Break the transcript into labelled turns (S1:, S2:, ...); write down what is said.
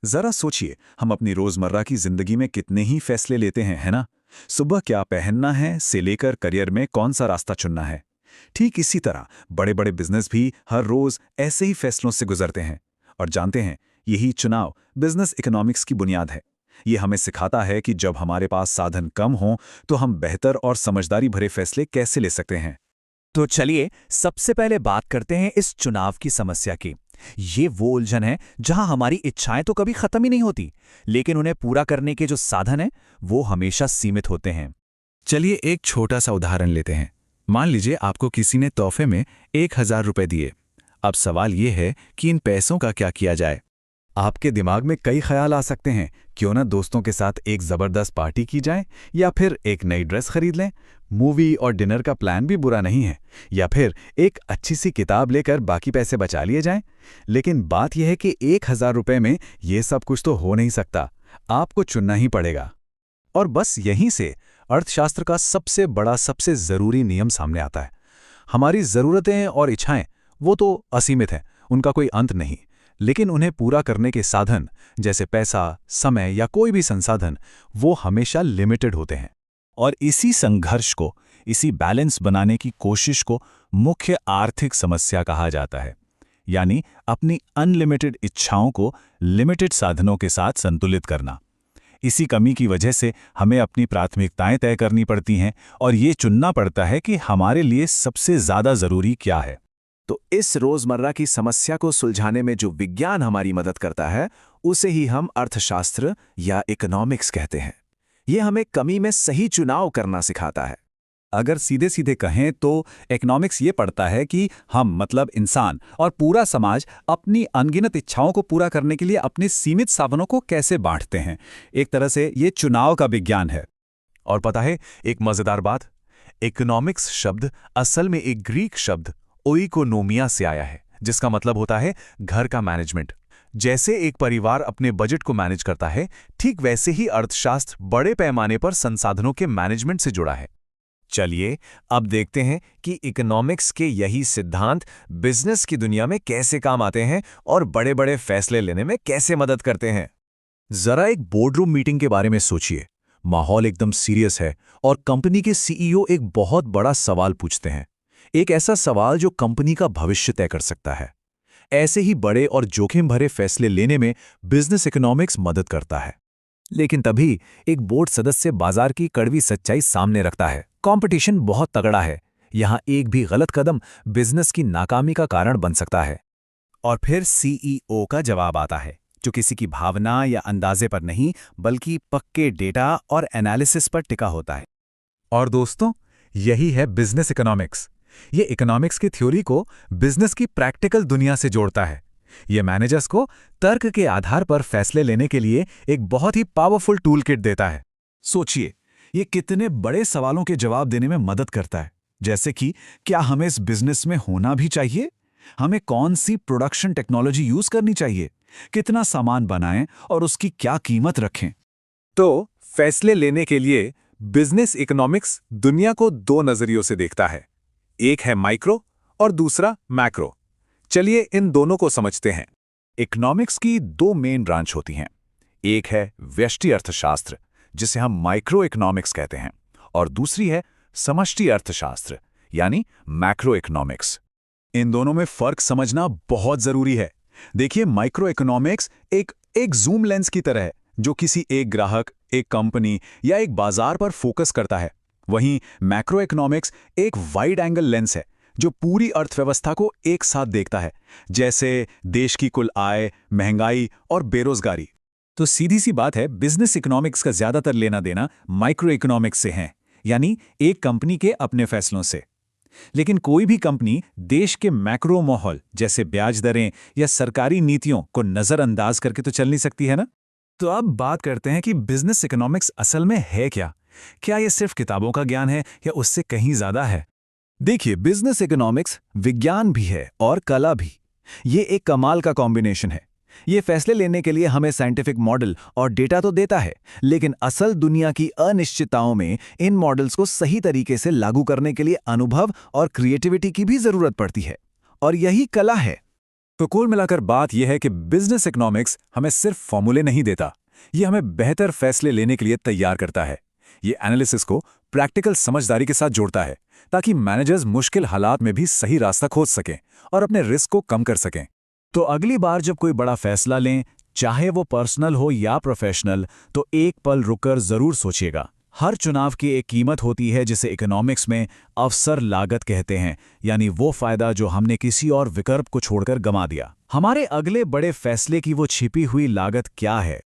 S1: जरा सोचिए, हम अपनी रोजमर्रा की जिंदगी में कितने ही फैसले लेते हैं, है ना? सुबह क्या पहनना है से लेकर करियर में कौन सा रास्ता चुनना है। ठीक इसी तरह बड़े बड़े बिजनेस भी हर रोज ऐसे ही फैसलों से गुजरते हैं। और जानते हैं, यही चुनाव बिजनेस इकोनॉमिक्स की बुनियाद है। ये हमें सिखाता है कि जब हमारे पास साधन कम हों तो हम बेहतर और समझदारी भरे फैसले कैसे ले सकते हैं।
S2: तो चलिए सबसे पहले बात करते हैं इस चुनाव की समस्या की। ये वो उलझन है जहां हमारी इच्छाएं तो कभी खत्म ही नहीं होती, लेकिन उन्हें पूरा करने के जो साधन हैं वो हमेशा सीमित होते हैं।
S1: चलिए एक छोटा सा उदाहरण लेते हैं। मान लीजिए आपको किसी ने तोहफे में 1,000 रुपए दिए। अब सवाल ये है कि इन पैसों का क्या किया जाए। आपके दिमाग में कई ख्याल आ सकते हैं। क्यों ना दोस्तों के साथ एक जबरदस्त पार्टी की जाए, या फिर एक नई ड्रेस खरीद लें। मूवी और डिनर का प्लान भी बुरा नहीं है, या फिर एक अच्छी सी किताब लेकर बाकी पैसे बचा लिए जाएं। लेकिन बात यह है कि 1,000 रुपए में ये सब कुछ तो हो नहीं सकता। आपको चुनना ही पड़ेगा। और बस यहीं से अर्थशास्त्र का सबसे बड़ा, सबसे जरूरी नियम सामने आता है। हमारी जरूरतें और इच्छाएं वो तो असीमित हैं, उनका कोई अंत नहीं। लेकिन उन्हें पूरा करने के साधन, जैसे पैसा, समय या कोई भी संसाधन, वो हमेशा लिमिटेड होते हैं।
S2: और इसी संघर्ष को, इसी बैलेंस बनाने की कोशिश को मुख्य आर्थिक समस्या कहा जाता है। यानी अपनी अनलिमिटेड इच्छाओं को लिमिटेड साधनों के साथ संतुलित करना। इसी कमी की वजह से हमें अपनी प्राथमिकताएं तय करनी पड़ती हैं और ये चुनना पड़ता है कि हमारे लिए सबसे ज्यादा जरूरी क्या है।
S3: तो इस रोजमर्रा की समस्या को सुलझाने में जो विज्ञान हमारी मदद करता है, उसे ही हम अर्थशास्त्र या इकोनॉमिक्स कहते हैं। ये हमें कमी में सही चुनाव करना सिखाता है।
S2: अगर सीधे सीधे कहें तो इकोनॉमिक्स ये पढ़ता है कि हम, मतलब इंसान और पूरा समाज, अपनी अनगिनत इच्छाओं को पूरा करने के लिए अपने सीमित साधनों को कैसे बांटते हैं। एक तरह से ये चुनाव का विज्ञान है।
S3: और पता है एक मजेदार बात, इकोनॉमिक्स शब्द असल में एक ग्रीक शब्द ओइकोनोमिया से आया है, जिसका मतलब होता है घर का मैनेजमेंट। जैसे एक परिवार अपने बजट को मैनेज करता है, ठीक वैसे ही अर्थशास्त्र बड़े पैमाने पर संसाधनों के मैनेजमेंट से जुड़ा है। चलिए अब देखते हैं कि इकोनॉमिक्स के यही सिद्धांत बिजनेस की दुनिया में कैसे काम आते हैं और बड़े बड़े फैसले लेने में कैसे मदद करते हैं।
S2: जरा एक बोर्डरूम मीटिंग के बारे में सोचिए। माहौल एकदम सीरियस है और कंपनी के सीईओ एक बहुत बड़ा सवाल पूछते हैं। एक ऐसा सवाल जो कंपनी का भविष्य तय कर सकता है। ऐसे ही बड़े और जोखिम भरे फैसले लेने में बिजनेस इकोनॉमिक्स मदद करता है। लेकिन तभी एक बोर्ड सदस्य बाजार की कड़वी सच्चाई सामने रखता है। कंपटीशन बहुत तगड़ा है। यहां एक भी गलत कदम बिजनेस की नाकामी का कारण बन सकता है। और फिर सीईओ का जवाब आता है, जो किसी की भावना या अंदाजे पर नहीं, बल्कि पक्के डेटा और एनालिसिस पर टिका होता है।
S1: और दोस्तों, यही है बिजनेस इकोनॉमिक्स। ये इकोनॉमिक्स की थ्योरी को बिजनेस की प्रैक्टिकल दुनिया से जोड़ता है। ये मैनेजर्स को तर्क के आधार पर फैसले लेने के लिए एक बहुत ही पावरफुल टूल किट देता है। सोचिए, ये कितने बड़े सवालों के जवाब देने में मदद करता है। जैसे कि क्या हमें इस बिजनेस में होना भी चाहिए? हमें कौन सी प्रोडक्शन टेक्नोलॉजी यूज करनी चाहिए? कितना सामान बनाएं और उसकी क्या कीमत रखें? तो फैसले लेने के लिए बिजनेस इकोनॉमिक्स दुनिया को दो नजरियों से देखता है। एक है माइक्रो और दूसरा मैक्रो। चलिए इन दोनों को समझते हैं। इकोनॉमिक्स की दो मेन ब्रांच होती हैं। एक है व्यष्टि अर्थशास्त्र, जिसे हम माइक्रो इकोनॉमिक्स कहते हैं, और दूसरी है समष्टि अर्थशास्त्र, यानी मैक्रो इकोनॉमिक्स। इन दोनों में फर्क समझना बहुत जरूरी है। देखिए, माइक्रो इकोनॉमिक्स एक जूम लेंस की तरह है, जो किसी एक ग्राहक, एक कंपनी या एक बाजार पर फोकस करता है। वहीं मैक्रो इकोनॉमिक्स एक वाइड एंगल लेंस है, जो पूरी अर्थव्यवस्था को एक साथ देखता है, जैसे देश की कुल आय, महंगाई और बेरोजगारी।
S2: तो सीधी सी बात है, बिजनेस इकोनॉमिक्स का ज्यादातर लेना देना माइक्रो इकोनॉमिक्स से है, यानी एक कंपनी के अपने फैसलों से। लेकिन कोई भी कंपनी देश के मैक्रो माहौल, जैसे ब्याज दरें या सरकारी नीतियों को नजरअंदाज करके तो चल नहीं सकती है ना। तो अब बात करते हैं कि बिजनेस इकोनॉमिक्स असल में है क्या। क्या ये सिर्फ किताबों का ज्ञान है या उससे कहीं ज्यादा है? देखिए, बिजनेस इकोनॉमिक्स विज्ञान भी है और कला भी। ये एक कमाल का कॉम्बिनेशन है। ये फैसले लेने के लिए हमें साइंटिफिक मॉडल और डेटा तो देता है, लेकिन असल दुनिया की अनिश्चितताओं में इन मॉडल्स को सही तरीके से लागू करने के लिए अनुभव और क्रिएटिविटी की भी जरूरत पड़ती है। और यही कला है। तो कुल मिलाकर बात यह है कि बिजनेस इकोनॉमिक्स हमें सिर्फ फॉर्मूले नहीं देता, ये हमें बेहतर फैसले लेने के लिए तैयार करता है। ये एनालिसिस को प्रैक्टिकल समझदारी के साथ जोड़ता है ताकि मैनेजर्स मुश्किल हालात में भी सही रास्ता खोज सकें और अपने रिस्क को कम कर सकें।
S1: तो अगली बार जब कोई बड़ा फैसला लें, चाहे वो पर्सनल हो या प्रोफेशनल, तो एक पल रुककर जरूर सोचिएगा। हर चुनाव की एक कीमत होती है जिसे इकोनॉमिक्स में अवसर लागत कहते हैं, यानी वो फायदा जो हमने किसी और विकल्प को छोड़कर गंवा दिया। हमारे अगले बड़े फैसले की वो छिपी हुई लागत क्या है,